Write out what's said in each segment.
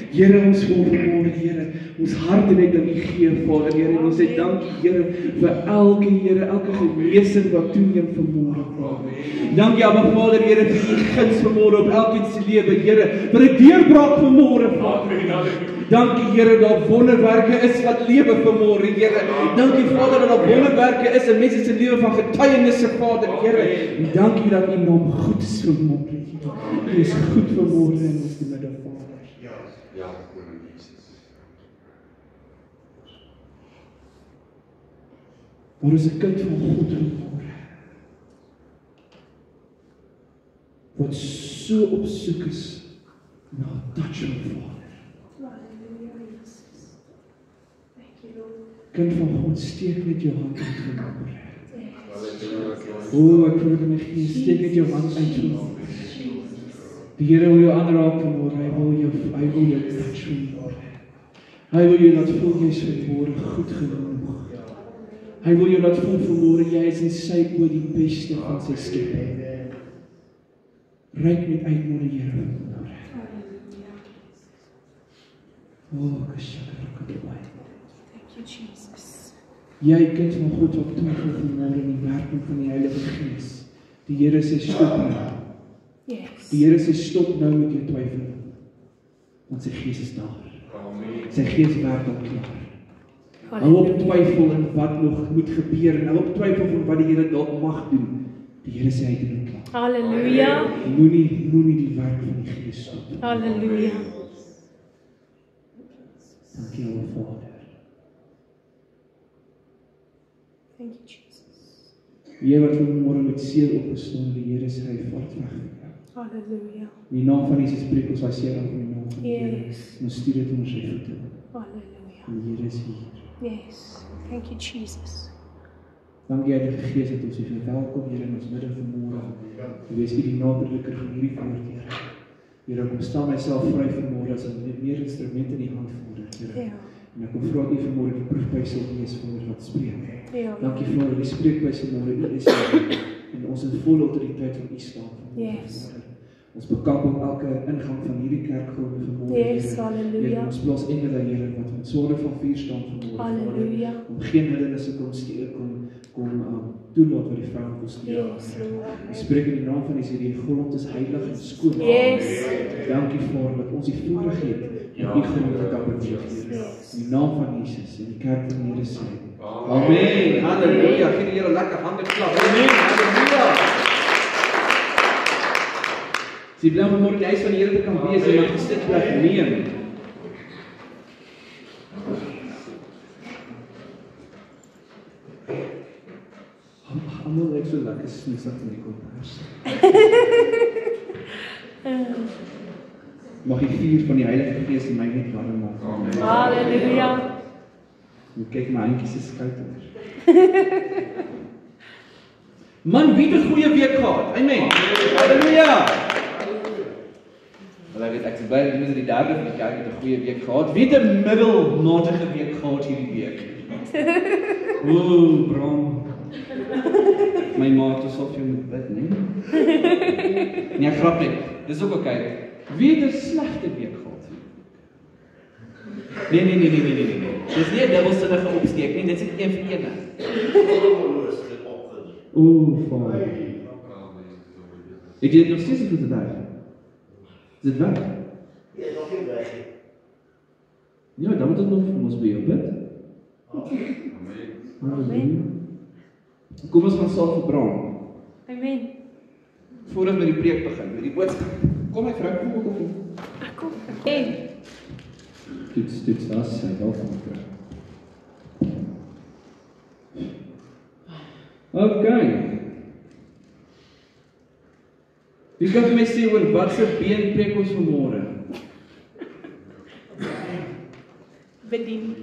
Here, ons wil vanmôre, Here, ons harte net aan U gee, Vader, Here, en ons sê dankie, Here, vir elke, Here, elke genesing wat toeneem vanmôre, Vader. Dankie, Abba Vader, Here, vir U guns vanmôre op elkeen se lewe, Here, vir 'n deurbraak vanmôre, Vader. Dankie, Here, dat wonderwerke is wat lewe vanmôre, Here. Dankie, Vader, dat wonderwerke is in mense se lewe van getuienisse, Vader, Here. En dankie dat U naam goed is vanmôre, Here. U is goed vanmôre in ons midde, Vader. Ja, koning Jesus. Maar is 'n kind van God vanmôre, wat so op soek is na 'n touch van Vader. Kind van God, steek net jou hand uit vanmôre. O, ek voel dit in my gees, steek net jou hand uit vanmôre. Die Here wil jou aanraak vanmôre, hy wil jou touch vanmôre. Hy wil jou laat voel jy is vanmôre goed genoeg. Hy wil jou laat voel vanmôre jy is in sy oë die beste van sy skepping. Reik net uit na die Here vanmôre. O, gesakkerlik baie. Thank you, Jesus. Jy kind van God wat twyfel vanmôre in die werking van die Heilige Gees. Die Here sê stop nou. Yes. Die Here sê stop nou met jou twyfel. Want sy Gees is daar. Amen. Sy Gees werk al klaar. Hou op twyfel in wat nog moet gebeur en hou op twyfel van wat die Here dalk mag doen. Die Here sê hy doen dit klaar. Halleluja. Moenie die werk van die Gees stop. Halleluja. Dankie Aba Vader. Thank you, Jesus. Jy wat vanmôre met seer opgestaan, die Here sê hy vat weg. Halleluja. In die naam van Jesus breek ons daai seer af in die naam van die Here. Yes. Ons stuur dit onder sy voete. Halleluja. Die Here is hier. Yes. Thank you, Jesus. Dankie Heilige Gees dat ons U verwelkom Here in ons midde vanmôre. Wees U die naderliker van hierdie woord, Here. Here, ek staan myself vry vanmôre as 'n meer instrument in die hand Vader, Here. Ja. En ek kom vra U vanmôre die proefbuis sal wees Vader wat spreek. Ja. Dankie Vader, die spreekbuis vanmôre U is hier. En ons in volle autoriteit van U staan vanmôre. Yes. Vader. Ons bekap op elke ingang van hierdie kerkgronde vanmôre. Yes, Here. halleluja. Here, ons plaas engele Here wat met sware van vuur staan vanmôre. Halleluja. Vader, om geen hindernisse kom toelaat wat die vyand wil stuur. Yes, Lord. Ons spreek in die naam van Jesus, die grond is heilig en skoon. Yes. Dankie Vader dat ons die voorreg het om U grond te kan beweeg. Yes. In die naam van Jesus en die kerk van Here sê. Amen. Halleluja. Gee die Here 'n lekker hande klap. Amen. Halleluja. Sy bly vanmôre in die huis van die Here te kan wees en mag gestig bly neem. Almal het so lekker snoesig in die kontras. Mag die vuur van die Heilige Gees in my net warm maak. Amen. Halleluja. Kyk my handjies is koud. Man, wie het 'n goeie week gehad? Amen. Halleluja. Wel ek is bly dat die derde van die kerk het 'n goeie week gehad. Wie het 'n middelmatige week gehad hierdie week? Ooh, Bram. My maat is of jy moet bid, nee? Nee, grap net. Dis ook okay. Wie het 'n slegte week gehad? Nee. Dis nie 'n dubbelsinnige opsteek nie, dit is een vir een. Ooh, Vader. Het jy dit nog steeds nie goed gedaan? Is dit weg? Ja, nog nie weg. Ja, dan moet het nog vir ons by jou bid. Amen. Kom ons gaan saam verbrand. Amen. Voordat met die preek begin, met die boodskap. Kom my vrou, kom op. Kom. Amen. Toets, as sy welkom kry. Okay. Wie kan vir my sê oor wat se been preek ons vanmôre? Bedien.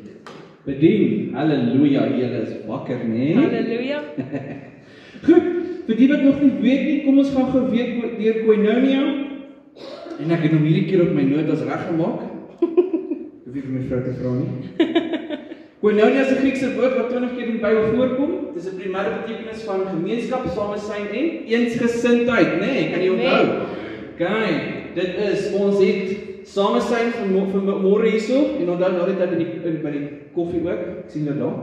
Halleluja, julle is wakker, né? Halleluja. Goed, vir die wat nog nie weet nie, kom ons gaan gou weer deur Koinonia. En ek het hom hierdie keer op my notas reggemaak. Hoef nie vir my vrou te vra nie. Koinonia is 'n Griekse woord wat 20 keer in die Bybel voorkom. Dit is 'n primêre betekenis van gemeenskap, samesyn en eensgesindheid, né? Kan jy onthou? Kyk, dit is ons het samesyn van môre hierso en onthou nou dit by die koffie ook, ek sien dit daar.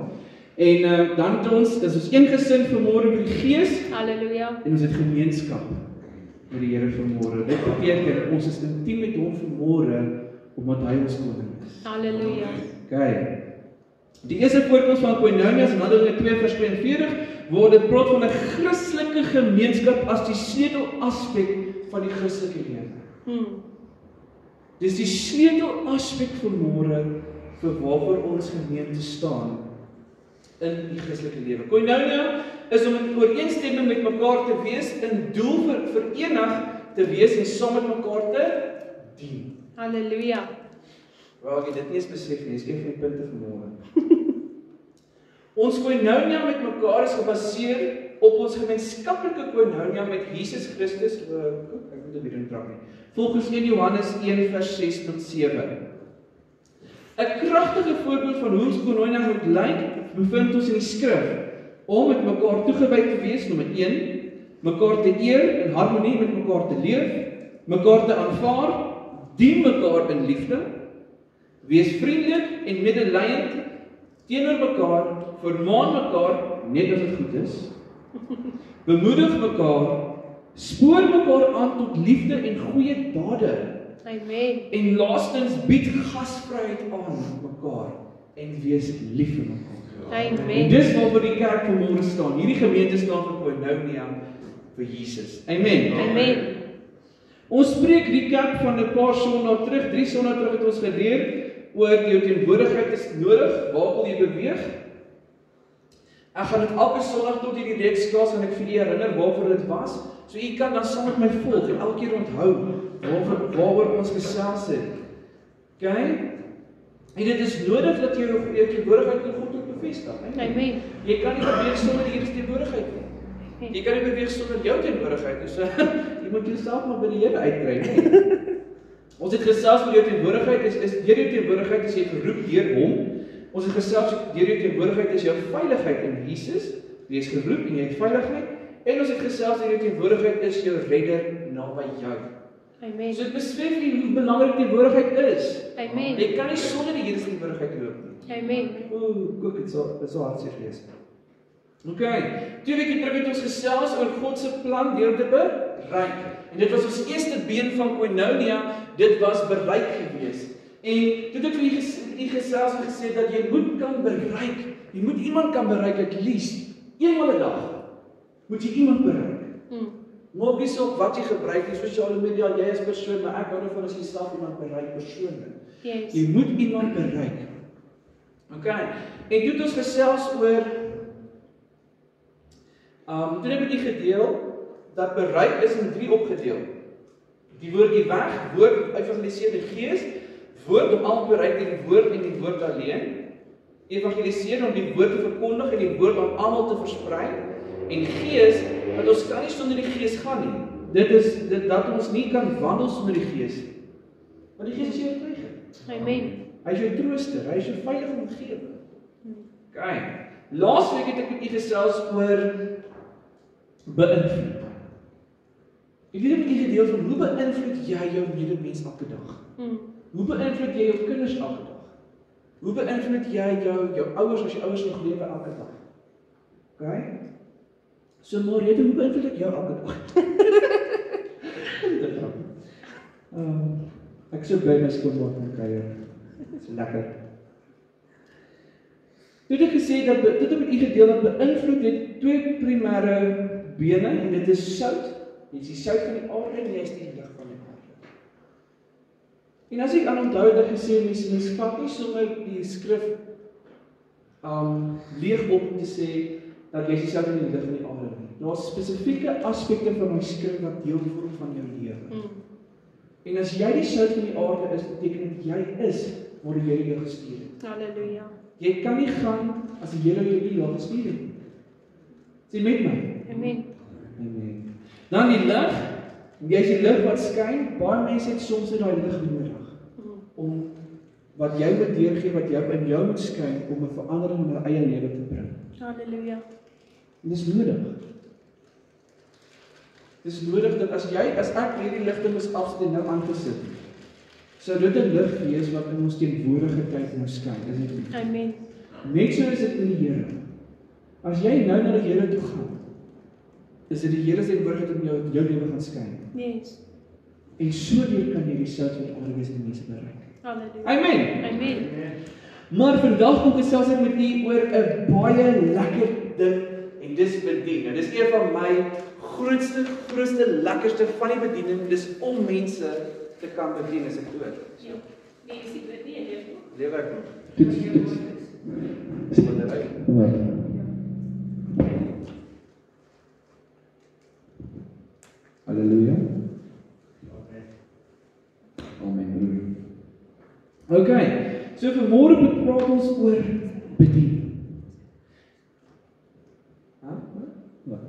En dan het ons is ons een gesin vanmôre met die Gees Halleluja. en ons het gemeenskap met die Here vanmôre. Dit beteken ons is intiem met hom vanmôre omdat hy ons koning is. Halleluja. Okay. Die eerste voorkoms van koinonia in Handelinge 2 vers 42 waar dit praat van 'n Christelike gemeenskap as die sleutelaspek van die Christelike lewe. Dis die sleutelaspek vanmôre vir waarvoor ons gemeente staan in die Christelike lewe. Koinonia is om in ooreenstemming met mekaar te wees, in doel verenig te wees en saam met mekaar te dien. Halleluja. Wel, ek het dit nie eens besef nie, is een van die punte vanmôre. Ons koinonia met mekaar is gebaseer op ons gemeenskaplike koinonia met Jesus Christus. Ek moet dit weer intrap nie. Volgens 1 Johannes 1 vers 6 tot 7. 'n kragtige voorbeeld van hoe ons koinonia moet lyk, bevind ons in die skrif. Om met mekaar toegewy te wees, nommer 1, mekaar te eer, in harmonie met mekaar te leef, mekaar te aanvaar, dien mekaar in liefde, wees vriendelik en medelydend teenoor mekaar, vermaan mekaar net as dit goed is, bemoedig mekaar, spoor mekaar aan tot liefde en goeie dade. Amen. En laastens bied gasvryheid aan mekaar en wees lief vir mekaar. En Amen. dis waarvoor die kerk vanmôre staan. Hierdie gemeente staan vir koinonia vir Jesus. Amen. Amen. Ons spreek recap van 'n paar sondae terug, 3 sondae terug het ons geleer oor jou teenwoordigheid is nodig, waar wil jy beweeg? Ek gaan dit elke sondag tot hierdie reeks klaas en ek vir julle herinner waarvoor dit was. So u kan dan saam met my volg en elke keer onthou waaroor ons gesels het. Okay? En dit is nodig dat jy jou teenwoordigheid in God ook bevestig. Amen. Jy kan nie beweeg sonder die Here se teenwoordigheid nie. Jy kan nie beweeg sonder jou teenwoordigheid nie. So jy moet jouself maar by die Here uitkry, nee. Ons het gesels oor jou teenwoordigheid is deur jou teenwoordigheid is jy geroep deur hom. Ons het gesels deur jou teenwoordigheid is jou veiligheid in Jesus. Jy is geroep en jy het veiligheid. En ons het gesels deur jou teenwoordigheid is jou redder naby jou. Amen. So ek besef nie hoe belangrik teenwoordigheid is. Amen. Jy kan nie sonder die Here se teenwoordigheid loop nie. Amen. Kook, dit so hartseer gewees. Okay, 2 weke terug het ons gesels oor God se plan deur te bereik. En dit was ons eerste been van koinonia, dit was bereik gewees. En toe ek vir u gesels en gesê dat jy moet kan bereik. Jy moet iemand kan bereik at least eenmal 'n dag. Moet jy iemand bereik. Maak nie saak wat jy gebruik in sosiale media, jy as persoon, maar ek hou daarvan as jy self iemand bereik persoonlik. Yes. Jy moet iemand bereik. Okay. En toe het ons gesels oor toen heb ek gedeel dat bereik is in 3 opgedeel. Die woordjie weg, woord evangeliseer die gees, woord om almal bereik deur die woord en die woord alleen. Evangeliseer om die woord te verkondig en die woord aan almal te versprei. En gees, want ons kan nie sonder die gees gaan nie. Dit is dat ons nie kan wandel sonder die gees. Want die gees is jou treiger. Amen. Hy is jou trooster, hy is jou veilige omgewing. Okay. Laasweek het ek met u gesels oor beïnvloed. Ek het met u gedeel van hoe beïnvloed jy jou medemens elke dag? Hoe beïnvloed jy jou kinders elke dag? Hoe beïnvloed jy jou ouers as jy ouers nog lewe elke dag? Okay? So Mariette, hoe beïnvloed ek jou elke dag? Ek so bly my skoonmaak kan kuier. Dis lekker. Toe het ek gesê dat dit het met u gedeel dat beïnvloed het 2 primêre bene en dit is sout. Jy is die sout van die aarde en jy is die lig van die aarde. En as ek aan onthou het ek gesê mens vat nie sommer die skrif leeg op om te sê dat jy is die sout en die lig van die aarde nie. Daar's spesifieke aspekte van my skrif wat deel vorm van jou lewe. En as jy die sout van die aarde is, beteken dit jy is waar die Here jou gestuur het. Halleluja. Jy kan nie gaan as die Here jou nie laat stuur nie. Sê met my. Amen. Amen. Dan die lig. Jy is die lig wat skyn. Baie mense het soms net daai lig nodig om wat jy moet deurgee, wat jy in jou moet skyn om 'n verandering in jou eie lewe te bring. Halleluja. Dit is nodig. Dit is nodig dat as ek hierdie ligte mis afsit en nou aangesit. sou dit 'n lig wees wat in ons teenwoordige tyd nou skyn, is dit nie? Amen. Net so is dit in die Here. As jy nou na die Here toe gaan, is dit die Here se teenwoordigheid in jou lewe gaan skyn. Yes. En so weer kan jy die sout van die aarde wees en die mense bereik. Halleluja. Amen. Amen. Maar vandag kom gesels ek met u oor 'n baie lekker ding en dis bedien. Nou dis een van my grootste, lekkerste van die bediening, dis om mense te kan bedien as ek dood. Ja. Nee, is dit nie en leef nog. Lewe ek nog. Toets. Dis wat hy. Halleluja. Amen. Okay. So vanmôre praat ons oor bedien. Wat?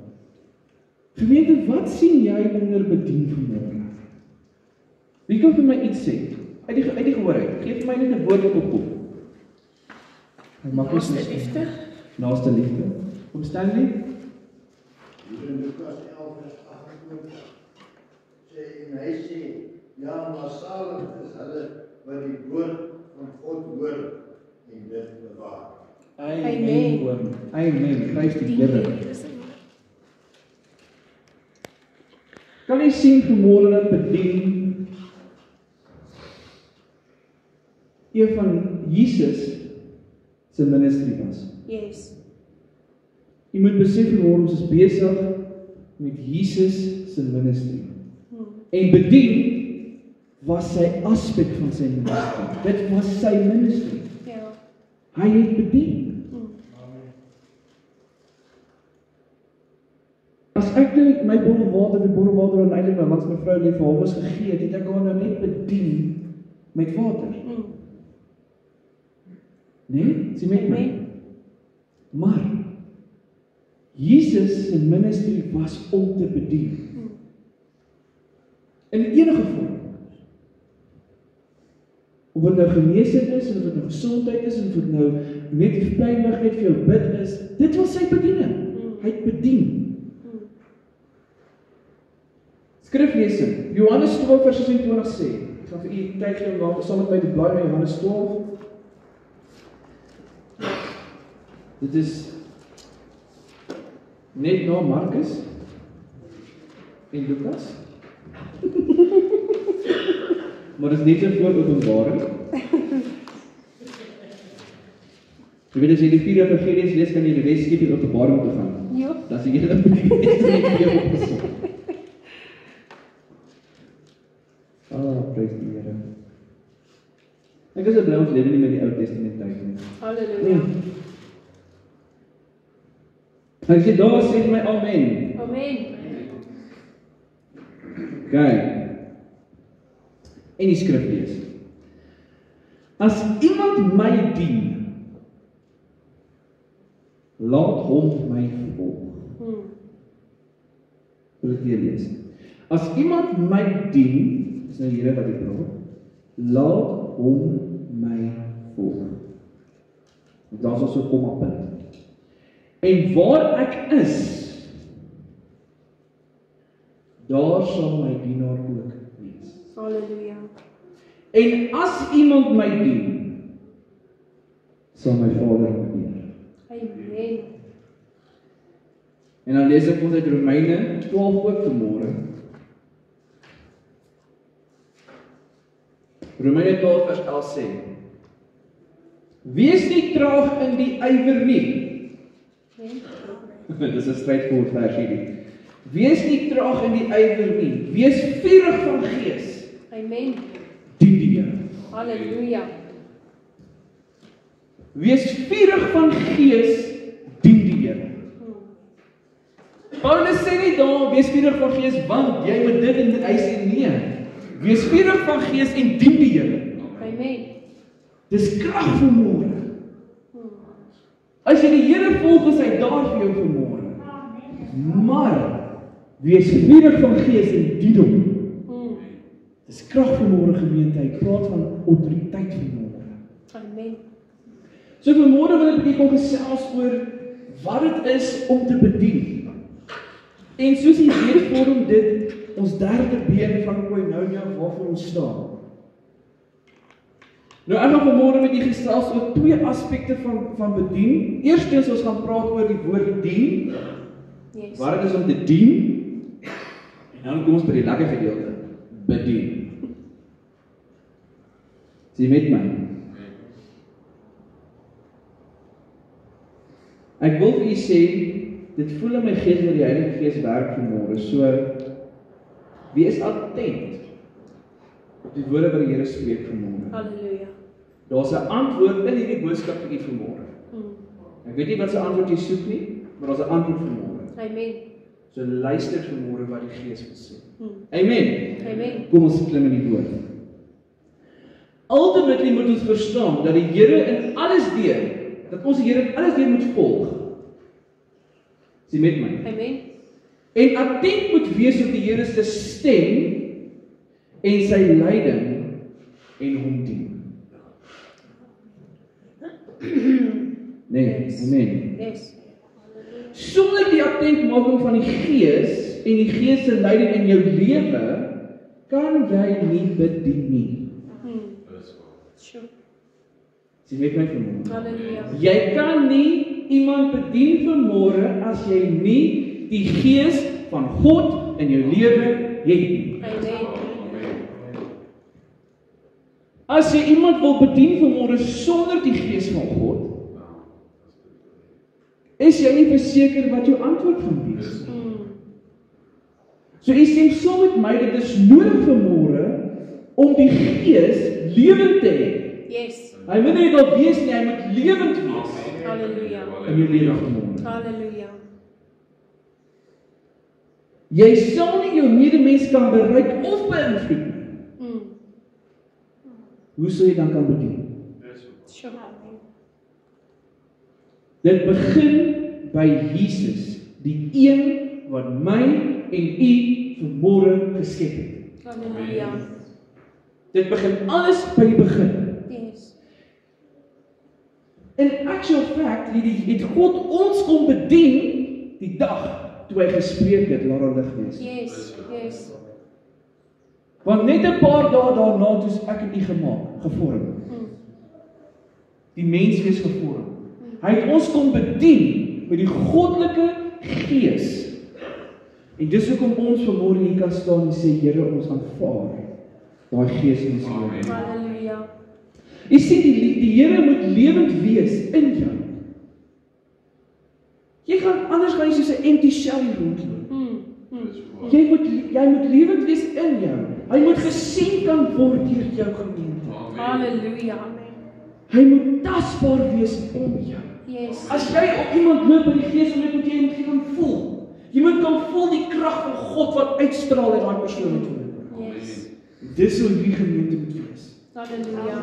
Gemeente, wat sien jy onder bedien vanmôre? Wie kan vir my iets sê? Uit die gehoor uit. Geef vir my net 'n woord op 'n kop. Naaste liefde. Naaste liefde. Kom staan nie? Hier in Lukas 11 vers 28 sê en hy sê, ja, maar salig is hulle wat die woord van God hoor en dit bewaar. Amen. Amen. Prys die Here. Kan jy sien vanmôre dat bedien een van Jesus se ministry was? Yes. Jy moet besef vanmôre ons is besig met Jesus se ministry. En bedien was sy aspek van sy ministry. Dit was sy ministry. Ja. Hy het bedien. As ek nou my bottelwater en eintlik my langs my vrou net vir haar was gegee het ek haar nou net bedien met water. Nee, sien met my. Maar Jesus se ministry was om te bedien. In enige vorm. Of dit nou genesing is, of dit nou gesondheid is, of dit nou net die pynigheid vir jou bid is, dit was sy bediening. Hy het bedien. Skriflesing. Johannes 12 vers 26 sê. Ek gaan vir u tyd gee om saam met my te blaai met Johannes 12. Dit is net na Markus en Lukas. Maar dit is net so voor Openbaring. Jy weet as jy die 4 evangelies lees, kan jy die res skiep in Openbaring toe gaan. Ja. Dan sê jy dit weer opgesom. Prys die Here. Ek is bly ons lewe nie met die Ou Testament tyd nie. Halleluja. As jy daar sê vir my amen. Amen. Okay. En die skrif lees. As iemand my dien, laat hom my volg. Wil ek weer lees. As iemand my dien, is nou Here wat die praat, laat hom my volg. Daar is so 'n komma punt. En waar ek is, daar sal my dienaar ook wees. Halleluja. En as iemand my dien, sal my Vader hom eer. Amen. En dan lees ek ons uit Romeine 12 ook vanmôre. Romeine 12 vers 11 sê: Wees nie traag in die ywer nie. Dis 'n strydvoort vers hierdie. Wees nie traag in die ywer nie. Wees vurig van gees. Amen. Dien die Here. Halleluja. Wees vurig van gees, dien die Here. Paulus sê nie daar, wees vurig van gees, want jy moet dit en dit, hy sê nee. Wees vurig van gees en dien die Here. Amen. Dis krag vir môre. As jy die Here volg, is hy daar vir jou vir môre. Maar wees vurig van gees en dien hom. Dis krag vir môre gemeente. Hy praat van autoriteit vir môre. Amen. So vir môre wil ek 'n bietjie kom gesels oor wat dit is om te bedien. En soos jy weet, vorm dit ons derde been van koinonia waarvoor ons staan. Nou ek gaan vanmôre met julle gesels oor twee aspekte van bedien. Eerstens ons gaan praat oor die woord dien. Yes. Wat dit is om te dien. En dan kom ons by die lekker gedeelte. Bedien. Is jy met my? Ek wil vir julle sê, dit voel in my gees dat die Heilige Gees werk vanmôre. So wees attent op die woorde wat die Here spreek vanmôre. Halleluja. Daar's 'n antwoord in hierdie boodskap vir u vanmôre. Ek weet nie wat se antwoord jy soek nie, maar daar's 'n antwoord vanmôre. Amen. So luister vanmôre wat die Gees wil sê. Amen. Amen. Kom ons klim in die woord. Ultimately moet ons verstaan dat die Here in alles deur, dat ons die Here in alles deur moet volg. Is jy met my? Amen. En attent moet wees op die Here se stem en sy leiding en hom dien. Nee, Yes. amen. Yes. Sonder die attentmaking van die Gees en die Gees se leiding in jou lewe, kan jy nie bedien nie. Sure. Is jy met my vanmôre? Halleluja. Jy kan nie iemand bedien vanmôre as jy nie die Gees van God in jou lewe het nie. Amen. As jy iemand wil bedien vanmôre sonder die Gees van God, is jy nie verseker wat jou antwoord gaan wees. So jy stem saam met my, dit is nodig vanmôre om die Gees lewend te hê. Yes. Hy moet nie net wees nie, hy moet lewend wees Halleluja. in jou lewe vanmôre. Halleluja. Jy sal nie jou medemens kan bereik of beïnvloed nie. Hoe sou jy dan kan bedien? Sure. Dit begin by Jesus, die een wat my en u vanmôre geskep het. Halleluja. Dit begin alles by die begin. Yes. In actual fact het God ons kom bedien die dag toe hy gespreek het, laat daar lig wees. Yes. Yes. Want net 'n paar dae daarna toe is ek en u gemaak, gevorm. Die mens wees gevorm. Hy het ons kom bedien met die goddelike Gees. En dis hoekom ons vanmôre hier kan staan en sê, Here, ons aanvaar daai Gees in ons lewe. Halleluja. Jy sien die Here moet lewend wees in jou. Jy gaan jy soos 'n empty shell hier rondloop. Jy moet lewend wees in jou. Hy moet gesien kan word deur jou gemeente. Halleluja. Hy moet tasbaar wees om jou. Yes. As jy op iemand loop in die Gees, moet jy hom kan voel. Jy moet kan voel die krag van God wat uitstraal uit daai persoon uit. Yes. Dis hoe hierdie gemeente moet wees. Halleluja.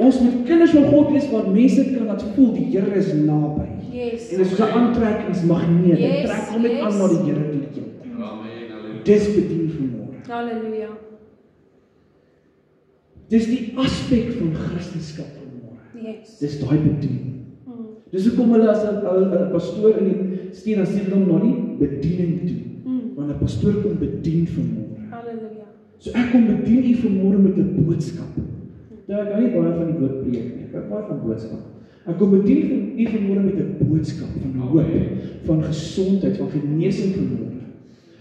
Ons moet kinders van God wees waar mense kan laat voel die Here is naby. Yes. En dit is soos 'n aantrekkingsmagneet. Dit Yes, trek hom net aan na die Here toe. Dis bedien vanmôre. Halleluja. Dis die aspek van Christendom vanmôre. Yes. Dis daai bediening. Dis hoekom hulle as 'n pastoor in die stuur dan stuur hulle na die bediening toe. Want 'n pastoor kom bedien vanmôre. Halleluja. So ek kom bedien u vanmôre met 'n boodskap. Nou ek hou nie baie van die woord preek nie. Ek hou baie van boodskap. Ek kom bedien u vanmôre met 'n boodskap van hoop, van gesondheid, van genesing vanmôre.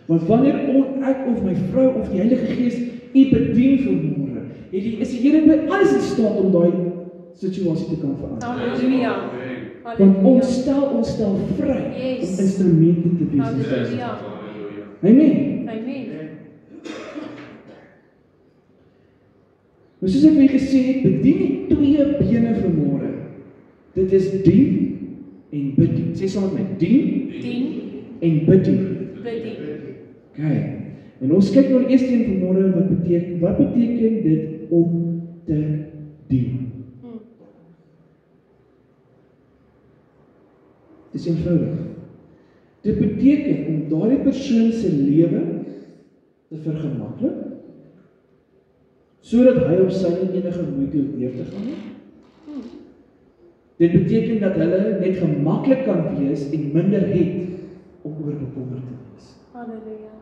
Want wanneer ek of my vrou of die Heilige Gees u bedien vanmôre, is die Here by alles in staat om daai situasie te kan verander. Halleluja. Want ons stel vry Yes. om instrumente te wees. Halleluja. Amen. Amen. Maar soos ek vir julle gesê het, bedien die twee bene vanmôre. Dit is dien en bedien. Sê saam met my, dien Dien. en bedien. Bedien. Okay. En ons kyk nou eers een vanmôre wat beteken dit om te dien? Dit is eenvoudig. Dit beteken om daardie persoon se lewe te vergemaklik sodat hy of sy nie enige moeite hoef deur te gaan nie. Dit beteken dat hulle net gemaklik kan wees en minder het om oor bekommerd te wees. Halleluja.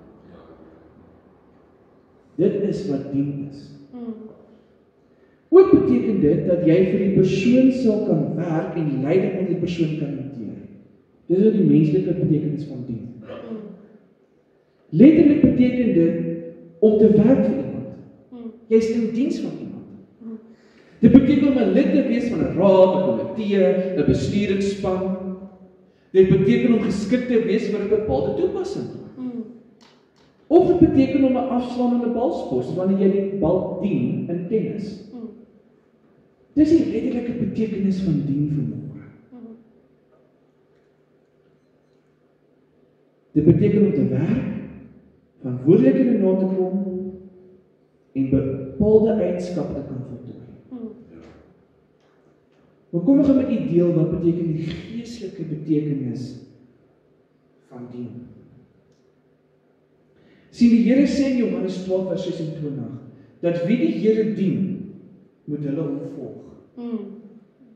Dit is wat dien is. Ook beteken dit dat jy vir die persoon sal kan werk en die leiding van die persoon kan hanteer. Dis wat die menslike betekenis van dien. Letterlik beteken dit om te werk vir iemand. Jy is in diens van iemand. Dit beteken om 'n lid te wees van 'n raad, 'n komitee, 'n bestuuringsspan. Dit beteken om geskik te wees vir 'n bepaalde toepassing. Of dit beteken om 'n afslaande balspos wanneer jy die bal dien in tennis. Dis die letterlike betekenis van dien vanmôre. Dit beteken om te werk, verantwoordelikhede na te kom en bepaalde eienskappe te kan voltooi. Maar kom ons gaan met die deel wat beteken die geestelike betekenis van dien. Sien, die Here sê in Johannes 12 vers 26 dat wie die Here dien, moet hulle opvolg.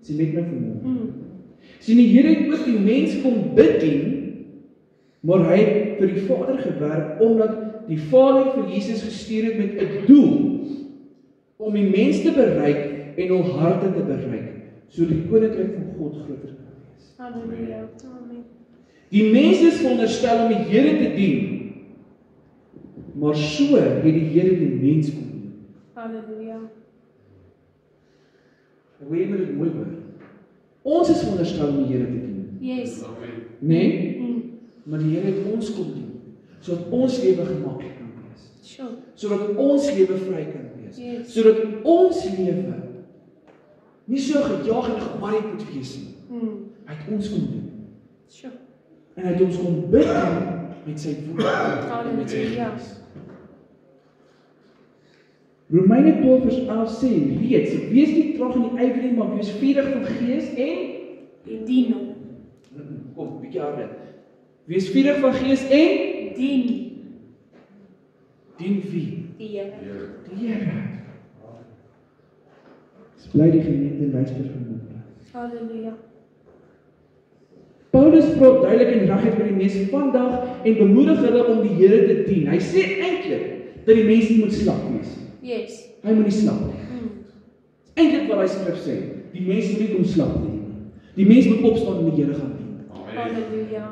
Sien net my vanmôre. Sien, die Here het ook die mens kom bedien, maar hy het vir die Vader gewerk omdat die Vader vir Jesus gestuur het met 'n doel om die mens te bereik en hul harte te bereik, sodat die koninkryk van God groter kan wees. Halleluja. Amen. Die mens is veronderstel om die Here te dien, maar so het die Here die mens kom dien. Halleluja. Hoe jy moet dit mooi hoor. Ons is veronderstel om die Here te dien. Yes. Nee? Maar die Here het ons kom dien, sodat ons lewe gemaklik kan wees. Sure. Sodat ons lewe vry kan wees. Yes. Sodat ons lewe nie so gejaag en geworry moet wees nie. Hy het ons kom dien. Sure. En hy het ons kom bid met sy woord en met sy Halleluja. gees. Romeine 12 vers 11 sê reeds, wees nie traag in die ywer nie, maar wees vurig van gees en Dien hom. kom, bietjie harder. Wees vurig van gees en Dien dien wie? die Here. Die Here. Dis bly die gemeente luister vanmôre. Halleluja. Paulus praat duidelik en reguit met die mense vandag en bemoedig hulle om die Here te dien. Hy sê eintlik dat die mense nie moet slap wees. Yes. Hy moet nie slap nie. Eintlik wat hy skrif sê, die mens moet nie kom slap nie. Die mens moet opstaan en die Here gaan dien. Halleluja.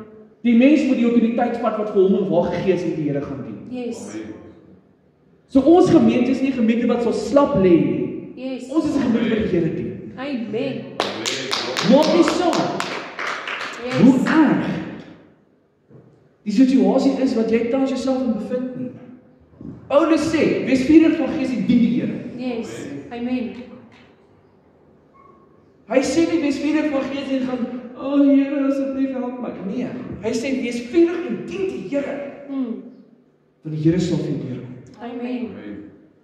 Die mens moet die autoriteit vat wat vir hom en waar gegee is en die Here gaan dien. Yes. So ons gemeente is nie 'n gemeente wat sal slap lê nie. Yes. Ons is 'n gemeente wat die Here dien. Amen. Maak nie saak hoe Yes. erg die situasie is wat jy tans jouself in bevind nie. Paulus sê, wees vurig van gees en dien die Here. Yes. Amen. Hy sê nie wees vurig van gees en gaan, "O Here, asseblief help my." Nee, hy sê wees vurig en dien die Here. Want die Here sal vir jou deurkom. Amen.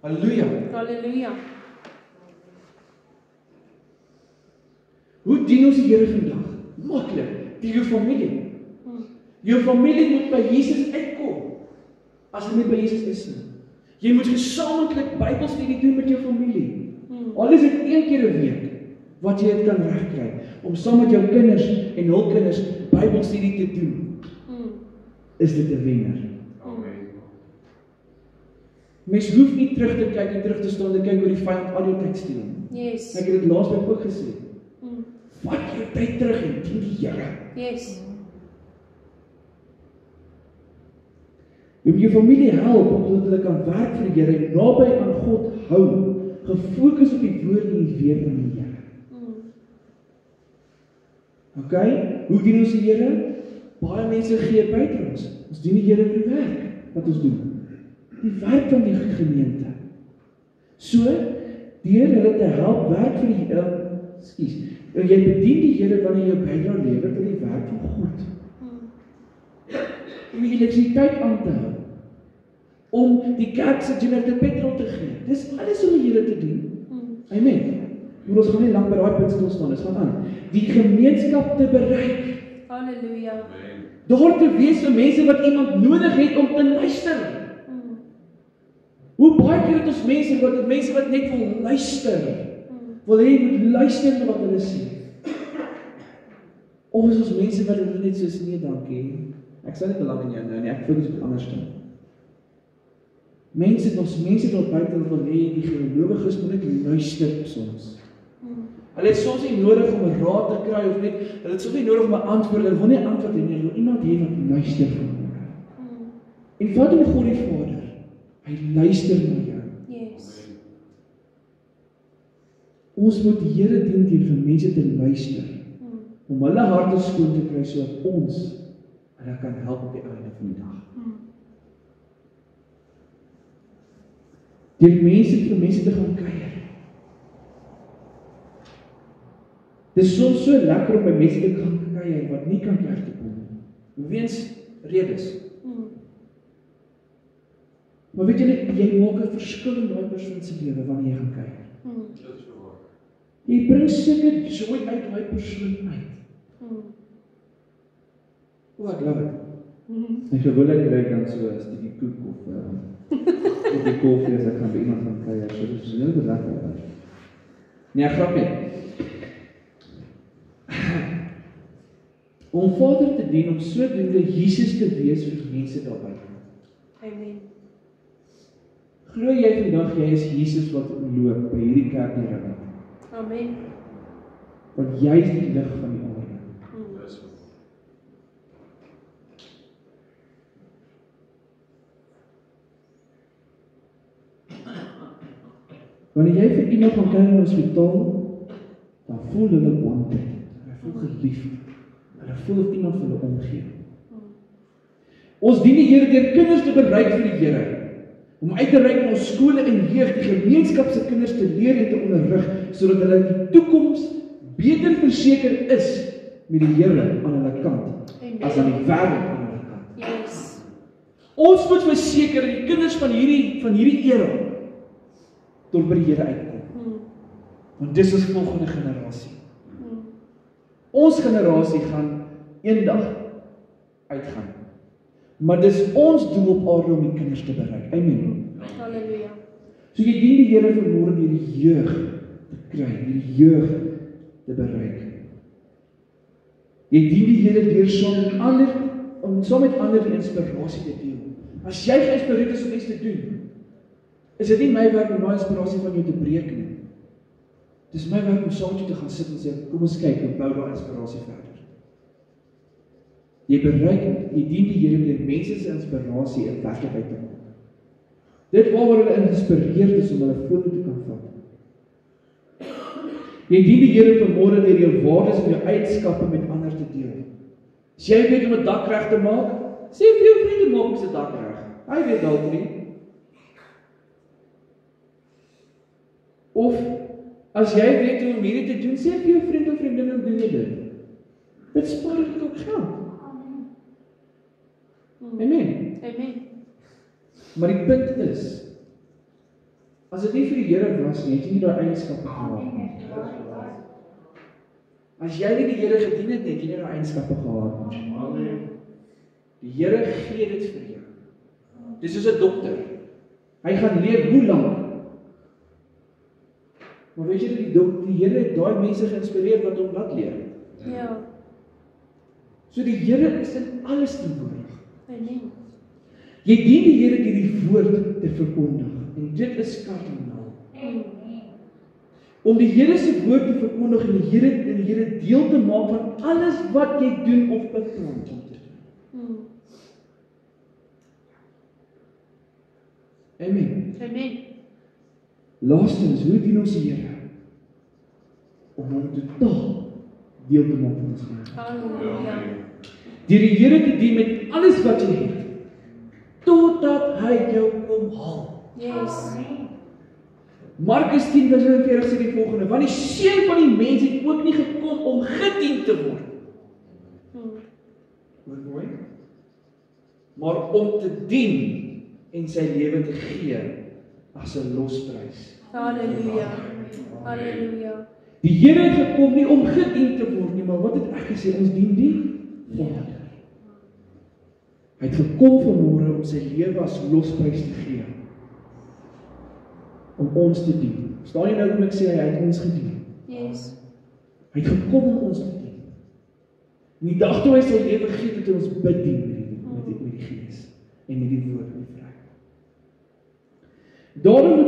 Halleluja. Halleluja. Hoe dien ons die Here vandag? Maklik, deur jou familie. Jou familie moet by Jesus uitkom. As hulle nie by Jesus is nie. Jy moet gesamentlik Bybelstudie doen met jou familie. Al is dit 1 keer 'n week wat jy dit kan regkry om saam met jou kinders en hul kinders Bybelstudie te doen. Is dit 'n wenner? Mens hoef nie terug te kyk en terug te staan en kyk hoe die vyand al jou tyd steel. Yes. Ek het dit laasweek ook gesê. Vat jou tyd terug en dien die Here. Yes. Jy moet jou familie help omdat hulle kan werk vir die Here en naby aan God hou, gefokus op die woord en die weer van die Here. Okay? Hoe dien ons die Here? Baie mense gee bydraes. Ons dien die Here vir die werk wat ons doen. Die werk van die gemeente. So, deur hulle te help werk vir die jy bedien die Here wanneer jy bydrae lewer vir die werk van God. Om die elektrisiteit aan te hou. Om die kerk se generator petrol te gee. Dis alles om die Here te dien. Amen. Maar ons gaan nie lank by daai punt stil staan, dis gaan aan. Die gemeenskap te bereik. Halleluja. Daar te wees vir mense wat iemand nodig het om te luister. Hoe baie keer het ons mense wat net wil luister. Wil hê jy moet luister na wat hulle sê. Of is ons mense wat hulle net soos nee, dankie. Ek sal nie belang in jou nou nie, ek fokus op anders dan. Mense daar buite wat wil hê die gelowiges moet net luister soms. Hulle het soms nie nodig om 'n raad te kry of net, hulle het soms nie nodig om 'n antwoord, hulle wil nie antwoord hê nie, hulle wil iemand hê wat luister vanmôre. En wat doen God die Vader? Hy luister na jou. Yes. Ons moet die Here dien deur vir mense te luister, om hulle harte skoon te kry sodat ons hulle kan help op die einde van die dag. Deur vir mense te gaan kuier. Dit is soms so lekker om by mense te gaan kuier wat nie kan kerk toe kom nie. Weens redes. Maar weet jy maak 'n verskil in daai persoon se lewe wanneer jy gaan kuier. Dit is waar. Jy bring seker joy uit daai persoon uit. Oh, ek love it. En gewoonlik kry ek dan so 'n stukkie koek of die koffie as ek gaan by iemand gaan kuier. So dit is heel lekker. Nee, grap nie. Om Vader te dien, om sodoende Jesus te wees vir mense daar buite. Amen. Glo jy vandag jy is Jesus wat loop by hierdie kerk hier rond? Amen. Want jy is die lig van die aarde. Dit is waar. Wanneer jy vir iemand gaan kyk in 'n hospitaal, dan voel hulle wanted. Hulle voel geliefd. Hulle voel of iemand vir hulle omgee. Ons dien die Here deur kinders te bereik vir die Here. Om uit te reik na ons skole en jeug, die gemeenskap se kinders te leer en te onderrig, sodat hulle in die toekoms beter verseker is met die Here aan hulle kant, as aan die wêreld aan hulle kant. Yes. Ons moet verseker dat die kinders van hierdie era tot by die Here uitkom. Want dis ons volgende generasie. Ons generasie gaan eendag uitgaan. Maar dis ons doel op aarde om die kinders te bereik. Amen. Halleluja. So jy dien die Here vanmôre deur die jeug te kry, die jeug te bereik. Jy dien die Here deur saam met ander die inspirasie te deel. As jy geïnspireerd is om iets te doen, is dit nie my werk om daai inspirasie van jou te breek nie. Dis my werk om saam met jou te gaan sit en sê, kom ons kyk, hoe bou daai inspirasie verder. Jy dien die Here deur mense se inspirasie in werklikheid te maak. Dit waaroor hulle geïnspireerd is om hulle voete te kan vat. Jy dien die Here vanmôre deur jou waardes en jou eienskappe met ander te deel. As jy weet om 'n dak reg te maak, sê vir jou vriende maak ons 'n dak reg. Hy weet dalk nie. Of as jy weet hoe om hierdie te doen, sê vir jou vriend of vriendin hoe doen jy dit. Dit spaar dit ook geld. Amen. Amen. Maar die punt is, as dit nie vir die Here was nie, het jy nie daai eienskappe gehad nie. As jy nie die Here gedien het nie, het jy nie daai eienskappe gehad nie. Amen. Die Here gee dit vir jou. Dis soos 'n dokter. Hy gaan leer hoe lank. Maar weet jy die Here het daai mense geïnspireer wat hom laat leer. Ja. So die Here is in alles teenwoordig. Amen. Jy dien die Here deur die woord te verkondig. En dit is kardinaal. Om die Here se woord te verkondig en die Here deel te maak van alles wat jy doen of beplan om te doen. Amen. Amen. Laastens, hoe dien ons die Here? Om hom totaal deel te maak van ons lewe. Halleluja. Deur die Here te dien met alles wat jy het, totdat hy jou kom haal. Yes. Markus 10:40 sê die volgende: want die Seun van die mens het ook nie gekom om gedien te word. Hoor mooi. Maar om te dien en sy lewe te gee as 'n losprys. Halleluja. Halleluja. Die Here het gekom nie om gedien te word nie, maar wat het ek gesê? Ons dien die Vader. Hy het gekom vanmôre om sy lewe as losprys te gee. Om ons te dien. Staan jy nou hoe ek sê hy het ons gedien? Yes. Hy het gekom om ons te dien. En die dag toe hy sy lewe gee, het hy ons bedien met die Gees en met die woord en die vrye. Daarom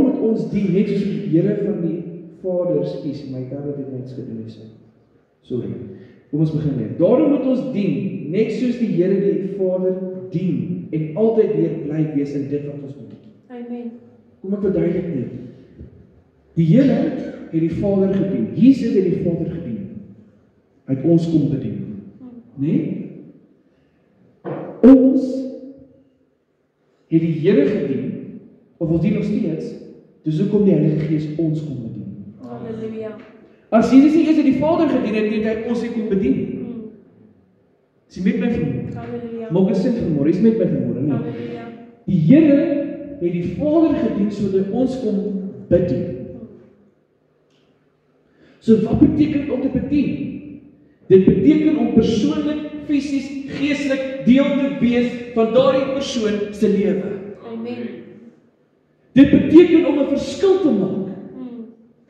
moet ons dien, net soos die Here van die Vader, skus, my tablet het net gedoen. Sorry. Kom ons begin weer. Daarom moet ons dien, net soos die Here die Vader dien, en altyd weer bly wees in dit wat ons doen. Amen. Kom ek verduidelik dit. Die Here het die Vader gedien. Jesus het die Vader gedien. Hy het ons kom bedien. Nee? Ons het die Here gedien, of ons dien nog steeds, dis hoekom die Heilige Gees ons kom bedien. Halleluja. As Jesus nie eers die Vader gedien het, het hy ons nie kom bedien. Is jy met my vanmôre? Halleluja. Maak 'n sin vanmôre, is met my vanmôre, nee. Halleluja. Die Here het die Vader gedien sodat ons kom bedien. So wat beteken dit om te bedien? Dit beteken om persoonlik, fisies, geestelik deel te wees van daardie persoon se lewe. Amen. Dit beteken om 'n verskil te maak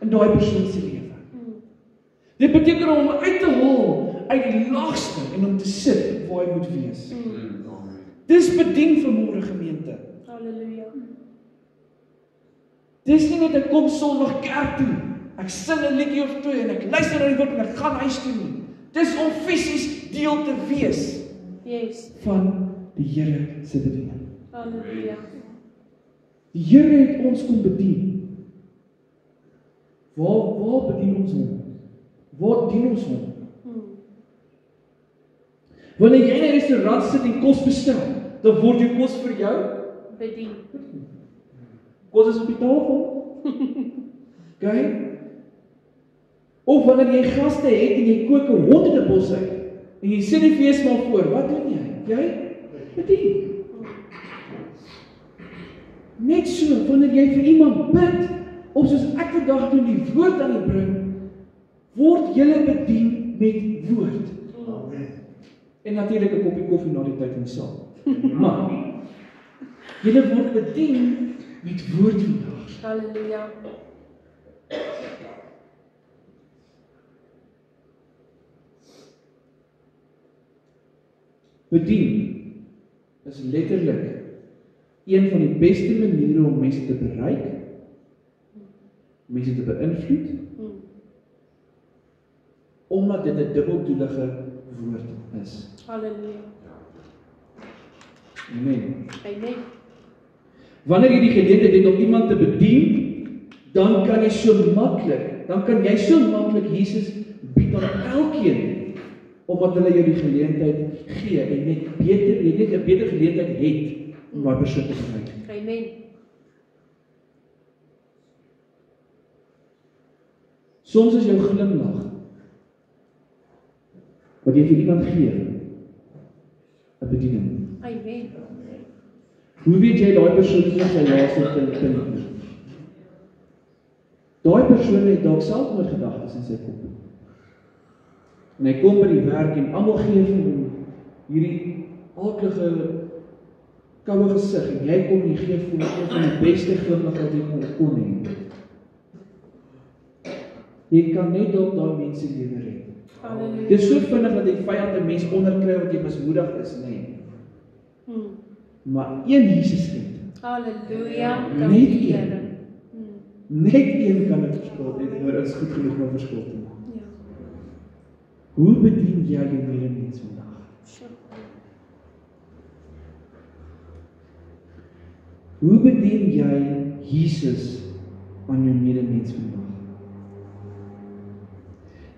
in daai persoon se lewe. Dit beteken om hom uit te haal uit die laagste en om te sit waar hy moet wees. Dis bedien vanmôre gemeente. Halleluja. Dis nie net ek kom Sondag kerk toe. Ek sing 'n liedjie of twee en ek luister na die woord en ek gaan huis toe nie. Dis om fisies deel te wees Yes. van die Here se bediening. Halleluja. Die Here het ons kom bedien. Waar bedien ons hom? Waar dien ons hom? Wanneer jy in 'n restaurant sit en kos bestel, dan word jou kos vir jou Bedien. kos is op die tafel. Okay? Of wanneer jy gaste het en jy kook 'n honderdebos uit en jy sit die feesmaal voor, wat doen jy? Jy bedien. Net so, wanneer jy vir iemand bid, of soos ek vandag doen die woord aan die bring, word jy bedien met woord. Amen. En natuurlik 'n koppie koffie na die tyd in die saal. Maar jy word bedien met woord vandag. Halleluja. Bedien is letterlik een van die beste maniere om mense te bereik, mense te beïnvloed, omdat dit 'n dubbeldoelige woord is. Halleluja. Amen. Amen. Wanneer jy die geleentheid het om iemand te bedien, dan kan jy so maklik Jesus bied aan elkeen, omdat hulle jou die geleentheid gee en net 'n beter geleentheid het om daai persoon te bereik. Amen. Soms is jou glimlag wat jy vir iemand gee 'n bediening. Amen. Hoe weet jy daai persoon is net sy laaste punt? Daai persoon het dalk selfmoordgedagtes in sy kop. En hy kom by die werk en almal gee vir hom hierdie aardige koue gesig en jy kom en jy gee vir hom een van die beste glimlag wat jy kon hê. Jy kan net dalk daai mense lewe red. Halleluja. Dit is so vinnig dat die vyand 'n mens onderkry wat jy mismoedig is, nee. Maar een Jesus red. Halleluja. Net Dankie, een. Here. Net een kan 'n verskil doen, maar is goed genoeg om 'n verskil te maak. Ja. Hoe bedien jy jou medemens vandag? Hoe bedien jy Jesus aan jou medemens vandag?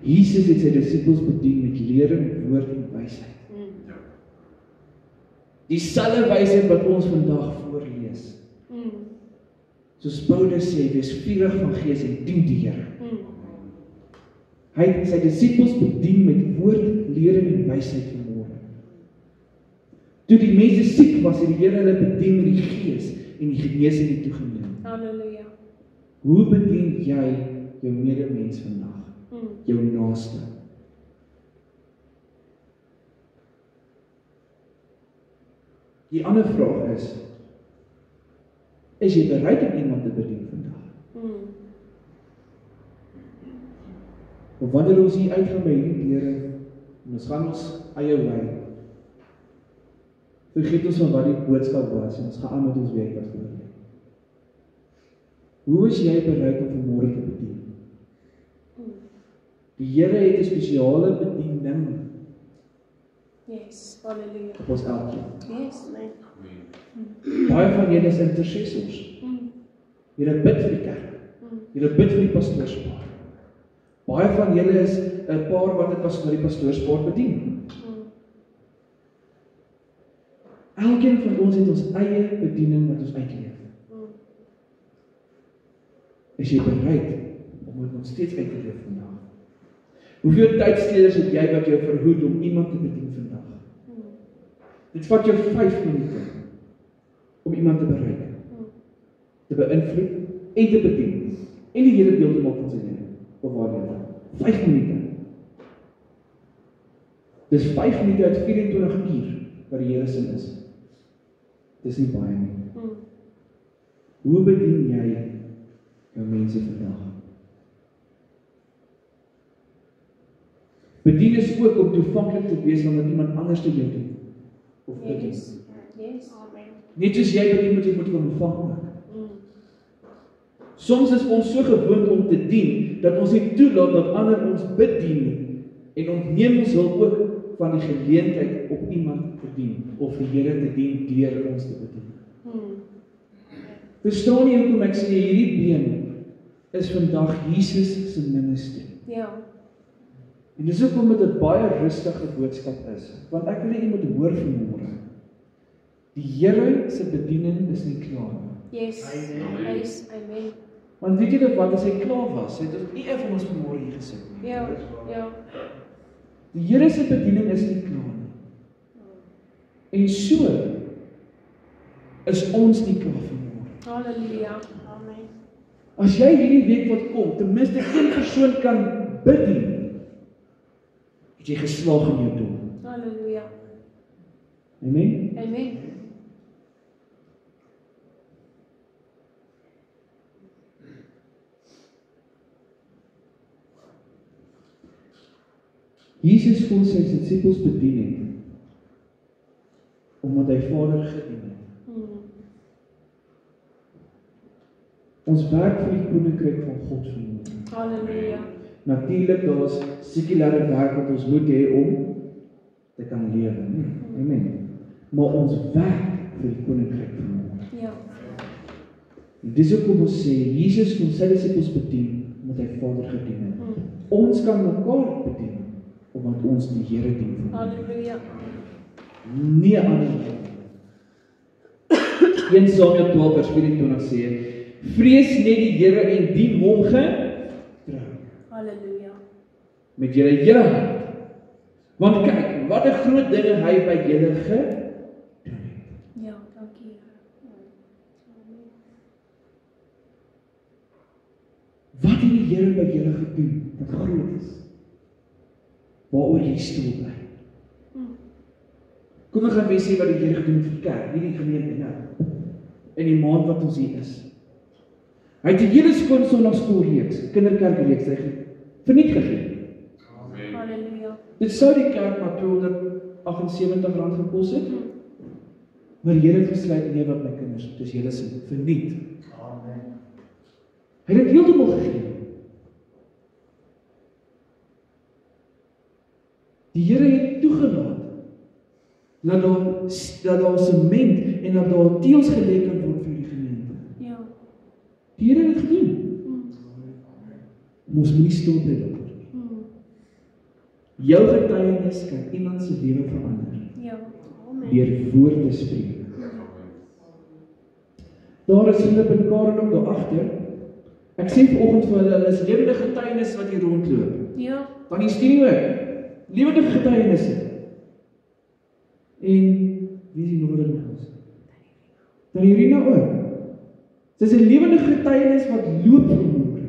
Jesus het sy disippels bedien met lering, woord en wysheid. Dieselfde wysheid wat ons vandag voorlees. Soos Paulus sê, wees vurig van gees en dien die Here. Hy het sy disippels bedien met woord, lering en wysheid vanmôre. Toe die mense siek was, het die Here hulle bedien met die Gees en die genesing het toegeneem. Halleluja. Hoe bedien jy jou medemens vandag? Jou naaste? Die ander vraag is jy bereid om iemand te bedien vandag? Of wanneer ons hier uitgaan by hierdie deure, en ons gaan ons eie wy, vergeet ons van wat die boodskap was en ons gaan aan met ons werk wat voor lê. Hoe is jy bereid om vanmôre te bedien? Die Here het 'n spesiale bediening Yes, hallelujah. op ons elkeen. Yes, amen. Baie van julle is intercessors. Julle bid vir die kerk. Julle bid vir die pastoorspaar. Baie van julle is 'n paar wat die pastoorspaar bedien. Elkeen van ons het ons eie bediening wat ons uitleef. Is jy bereid om dit nog steeds uit te leef vandag? Hoeveel tydsteders het jy wat jou verhoed om iemand te bedien vandag? Dit vat jou 5 minute om iemand te bereik, te beïnvloed en te bedien. En die hele deel te maak van sy lewe. Of waar jy dan? 5 minute. Dis 5 minute uit 24 uur wat die Here se is. Dis nie baie nie. Hoe bedien jy jou mense vandag? Bedien is ook om toevanklik te wees wanneer iemand anders te jou doen. Of bedien. Yes, yes, amen. Net soos jy bedien moet jy ontvang ook. Soms is ons so gewoond om te dien, dat ons nie toelaat dat ander ons bedien nie, en ontneem ons hulp ook van die geleentheid om iemand te dien, of die Here te dien deur ons te bedien. Verstaan jy hoekom ek sê, hierdie been is vandag Jesus se ministerie. Ja. En dis hoekom dit 'n baie rustige boodskap is, want ek wil hê jy moet hoor vanmôre. Die Here se bediening is nie klaar nie. Yes, yes, amen. Want weet julle wat, as hy klaar was, het ons nie een van ons vanmôre hier gesit nie. Ja, ja. Die Here se bediening is nie klaar nie. En so is ons nie klaar vanmôre. Halleluja, amen. As jy hierdie week wat kom, ten minste een persoon kan bedien, het jy geslaag in jou doel. Halleluja, Amen? amen. Jesus kon sy disippels bedien het, omdat hy Vader gedien het. Ons werk vir die koninkryk van God vanmôre. Halleluja. Natuurlik, daar is sekulêre werk wat ons moet hê om te kan lewe. Amen. Maar ons werk vir die koninkryk vanmôre. Ja. En dis hoekom ons sê, Jesus kon sy disippels bedien, omdat hy Vader gedien het. Ons kan mekaar bedien, omdat ons die Here dien. Halleluja. Nie ander. 1 Samuel 12 vers 24 sê, vrees net die Here en dien hom getrou. Halleluja. Met julle hele hart. Want kyk, wat 'n groot dinge hy by julle gedoen het. Ja, dankie Here. Wat het die Here by julle gedoen wat groot is? Waaroor jy stil bly. Kom ons gaan weer sê wat die Here gedoen het vir die kerk, hierdie gemeente nou. In die maand wat ons hier is. Hy het die hele skoon Sondagskoolreeks, kinderkerkreeks verniet gegee. Amen. Halleluja. Dit sou die kerk maar R278 gekos het. Maar die Here het besluit, nee wat my kinders, dis julle se verniet. Amen. Hy het dit heeltemal gegee. Die Here het toegelaat dat daar sement en dat daar teëls gelê kan word vir die gemeente. Ja. Die Here het dit gedoen. Ons moet nie stil bly daaroor nie. Jou getuienis kan iemand se lewe verander Ja. Amen. deur woorde spreek. Daar is Philip en Karen ook daar agter. Ek sê vanoggend vir hulle is lewende getuienis wat hier rondloop. Ja. Want die studie ook lewende getuienisse. En wie is die nog in ons? Dan Irina ook. Sy is 'n lewende getuienis wat loop vanmôre.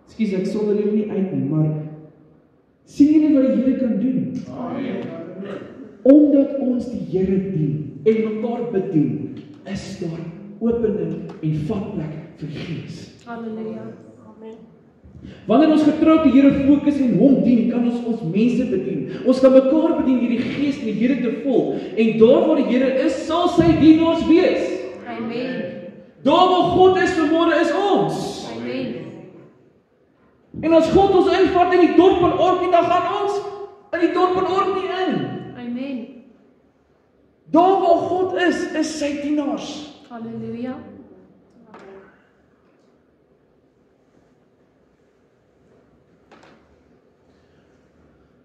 Ekskuus, ek sonder dit nie uit nie, maar sien julle wat die Here kan doen? Omdat ons die Here dien en mekaar bedien, is daar opening en vatplek vir die Gees. Halleluja. Amen. Wanneer ons getrou op die Here fokus en hom dien, kan ons mense bedien. Ons kan mekaar bedien deur die Gees en die Here te volg. En daar waar die Here is, sal sy dienaars wees. Amen. Daar waar God is vanmôre is ons. Amen. En as God ons invat in die dorp van Orkney, dan gaan ons in die dorp van Orkney in. Amen. Daar waar God is sy dienaars. Halleluja.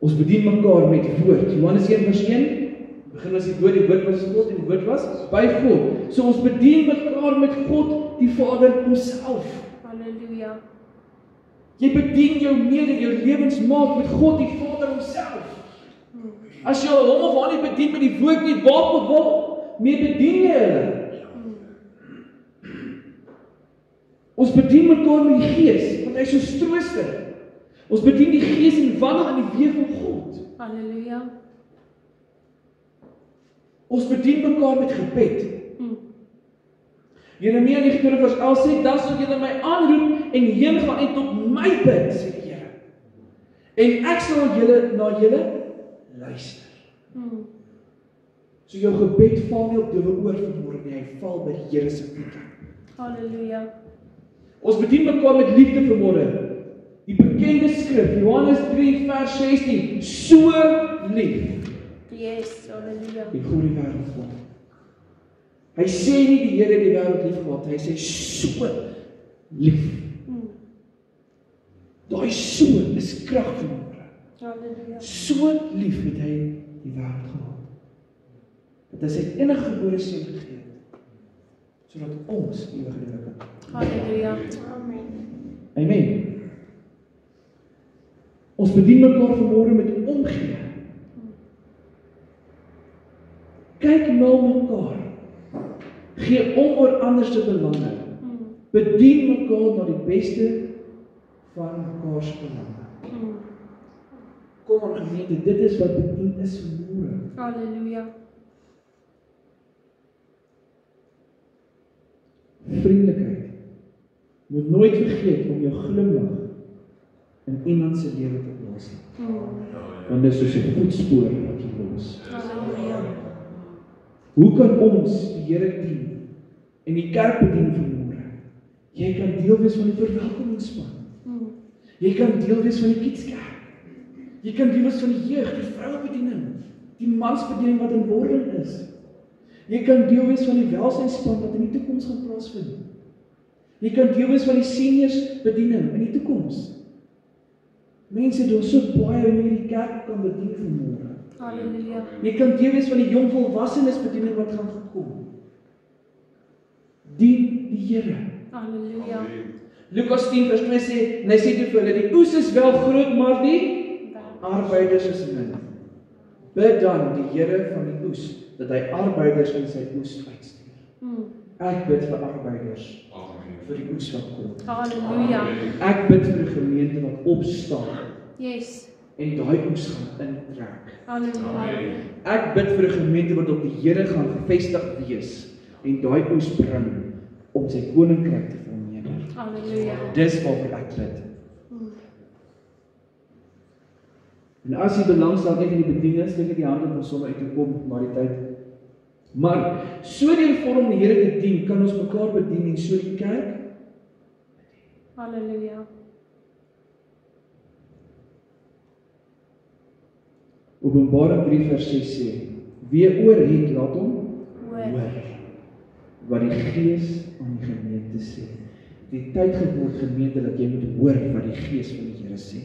Ons bedien mekaar met woord. Johannes 1:1 begin as die woord was God en die woord was by God. So ons bedien mekaar met God die Vader homself. Halleluja. Jy bedien jou mede, jou lewensmaat met God die Vader homself. As jy hom of haar nie bedien met die woord nie, waar mee bedien jy hulle? Ons bedien mekaar met die Gees, want hy is ons trooster. Ons bedien die Gees en wandel in die weë van God. Halleluja. Ons bedien mekaar met gebed. Jeremia 29:11 sê, dan sal julle my aanroep en heen gaan en tot my bid, sê die Here. En ek sal na julle luister. So jou gebed val nie op doewe oor vanmôre nie, hy val by die Here se voete. Halleluja. Ons bedien mekaar met liefde vanmôre. Die bekende skrif, Johannes 3:16, so lief. Yes, halleluja. Die God die wêreld gehad. Hy sê nie die Here die wêreld lief gehad, hy sê so lief. Daai so is krag vanmôre. Halleluja. So lief het hy die wêreld gehad. Dat hy sy enige gebore seun gegee het, sodat ons ewige lewe kan hê. Halleluja. Amen. Amen. Ons bedien mekaar vanmôre met omgee. Kyk na mekaar. Gee om oor ander se belange. Bedien mekaar na die beste van mekaar se belange. Kom aan gemeente, dit is wat bedien is vanmôre. Halleluja. Vriendelikheid. Moet nooit vergeet om jou glimlag in iemand se lewe te plaas nie. Want dit is soos 'n voetspoor wat jy los. Halleluja. Hoe kan ons die Here dien en die kerk bedien vanmôre? Jy kan deel wees van die verwelkomingsspan. Jy kan deel wees van die kidskerk. Jy kan deel wees van die jeug, die vrouebediening, die mansbediening wat in wording is. Jy kan deel wees van die welsynspan wat in die toekoms gaan plaasvind. Jy kan deel wees van die seniors bediening in die toekoms. Mense doen so baie hoe jy die kerk kan bedien vanmôre. Halleluja. Jy kan deel wees van die jong volwassenes bediening wat gaan kom. Dien die Here. Halleluja. Lukas 10:2 sê, en hy sê toe vir hulle, die oes is wel groot, maar die arbeiders is min. Bid dan die Here van die oes, dat hy arbeiders in sy oes uitstuur. Ek bid vir arbeiders, vir die oes wat kom. Halleluja. Ek bid vir 'n gemeente wat opstaan Yes. en daai oes gaan intrek. Halleluja. Ek bid vir 'n gemeente wat op die Here gaan gevestig wees en daai oes bring om sy koninkryk te vermeerder. Halleluja. Dis waarvoor ek bid. En as jy belangstel net in die bediening, steek ek die hand op om sommer uit te kom na die tyd. Maar so deur vorm die Here te dien, kan ons mekaar bedien en so die kerk. Halleluja. Openbaring 3:6 sê, wie oor het, laat hom Hoor. wat die Gees aan die gemeente sê. Die tyd geword gemeente dat jy moet hoor wat die Gees van die Here sê.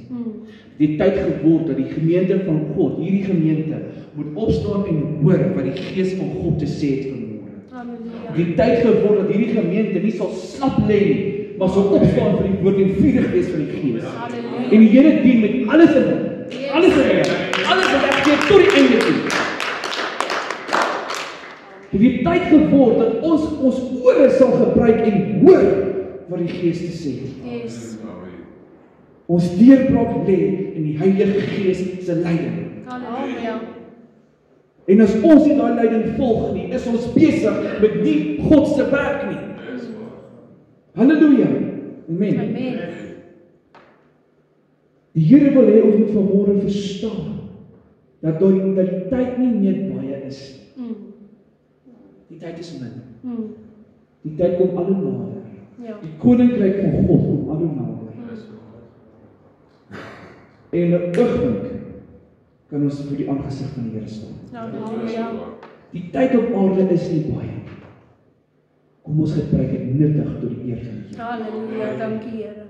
Die tyd geword dat die gemeente van God, hierdie gemeente, moet opstaan en hoor wat die Gees van God te sê het vanmôre. Halleluja. Die tyd geword dat hierdie gemeente nie sal slap lê nie, maar sal opstaan vir die woord en vurig wees van die Gees. Halleluja. En die Here dien met alles in hom. Alles in hom. Alles wat ek gee tot die einde toe. Die tyd geword dat ons ore sal gebruik en hoor wat die Gees te sê het. Yes. Ons deurbraak lê in die Heilige Gees se leiding. Halleluja. En as ons nie daai leiding volg nie, is ons besig met nie God se werk nie. Halleluja. Amen. Amen. Die Here wil hê ons moet vanmôre verstaan dat die tyd nie meer baie is nie. Die tyd is min. Die tyd kom al hoe nader. Ja. Die koninkryk van God kom al hoe nader. En in 'n oomblik kan ons voor die aangesig van die Here staan. Halleluja. Die tyd op aarde is nie baie. Kom ons gebruik dit nuttig tot die eer van die Here. Halleluja. Dankie Here.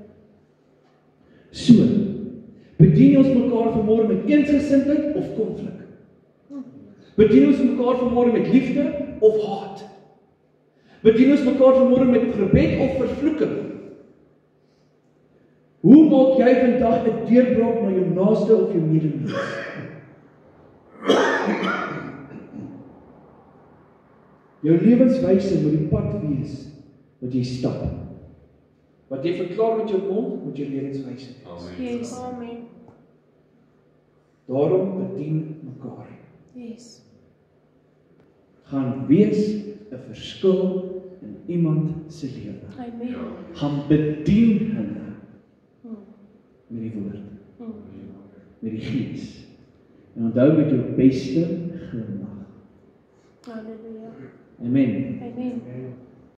So, bedien ons mekaar vanmôre met eensgesindheid of konflik? Bedien ons mekaar vanmôre met liefde of haat? Bedien ons mekaar vanmôre met gebed of vervloeking? Hoe maak jy vandag 'n deurbraak na jou naaste of jou medemens? Jou lewenswyse moet die pad wees wat jy stap. Wat jy verklaar met jou mond, moet jou lewenswyse wees. Yes. Amen. Daarom bedien mekaar. Yes. Gaan wees 'n verskil in iemand se lewe. Amen. Gaan bedien hulle met die woord, met die gees. En onthou met jou beste glimlag. Halleluja. Amen. Amen.